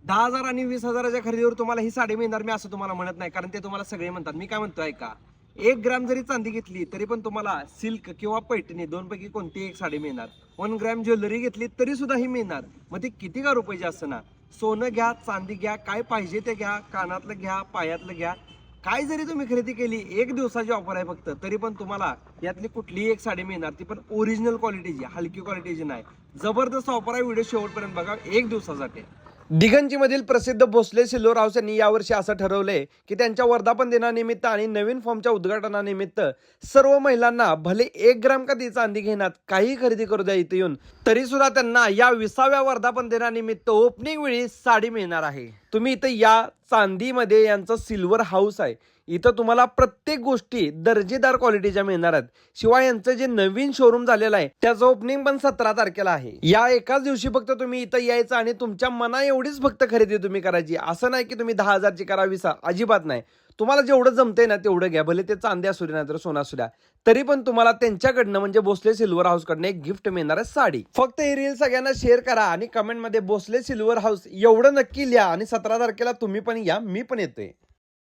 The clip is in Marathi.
10,000 आणि 20,000च्या खरेदीवर तुम्हाला ही साडी मिळणार मी असं तुम्हाला म्हणत नाही, कारण ते तुम्हाला सगळे म्हणतात. मी काय म्हणतोय ऐका, 1 ग्रॅम जरी चांदी घेतली तरी पण तुम्हाला सिल्क किंवा पैठणी दोनपैकी कोणती एक साडी मिळणार. 1 ग्रॅम ज्वेलरी घेतली तरी सुद्धा ही मिळणार. मग ती किती का रुपयाची असतं ना. सोनं घ्या, चांदी घ्या, काय पाहिजे ते घ्या, कानातलं घ्या, पायातलं घ्या, काय जरी तुम्ही खरेदी केली, 1 दिवसाची ऑफर आहे फक्त, तरी पण तुम्हाला यातली कुठलीही एक साडी मिळणार, ती पण ओरिजिनल क्वालिटीची, हलकी क्वालिटीची नाही. जबरदस्त ऑफर आहे, व्हिडिओ शेवटपर्यंत बघा, 1 दिवसासाठी. दिगंजी मधील प्रसिद्ध भोसले सिल्वर हाऊस यांनी यावर्षी असं ठरवलंय की त्यांच्या वर्धापन दिनानिमित्त आणि नवीन फॉर्मच्या उद्घाटनानिमित्त सर्व महिलांना भले 1 ग्रॅम का ती चांदी घेण्यात काही खरेदी करू द्या इथे येऊन, तरी सुद्धा त्यांना या 20व्या वर्धापन दिनानिमित्त ओपनिंग वेळी साडी मिळणार आहे. तुम्ही इथं या चांदीमध्ये यांचं सिल्वर हाऊस आहे. इथं तुम्हाला प्रत्येक गोष्टी दर्जेदार क्वालिटीच्या मिळणार आहेत. शिवाय यांचं जे नवीन शोरूम झालेलं आहे त्याचं ओपनिंग पण 17 तारखेला आहे. या एकाच दिवशी फक्त तुम्ही इथं यायचं आणि तुमच्या मना एवढीच फक्त खरेदी तुम्ही करायची. असं नाही की तुम्ही 10,000ची करा, 20, अजिबात नाही. तुम्हाला जेवढं जमतंय ना तेवढं घ्या, भले ते चांदी असू द्या नाही तर सोनं असू द्या, तरी पण तुम्हाला त्यांच्याकडनं म्हणजे भोसले सिल्वर हाऊस कडनं एक गिफ्ट मिळणार आहे, साडी. फक्त ही रील सगळ्यांना शेअर करा आणि कमेंट मध्ये भोसले सिल्वर हाऊस एवढं नक्की लिहा आणि 17 तारखेला तुम्ही पण या, मी पण येतोय.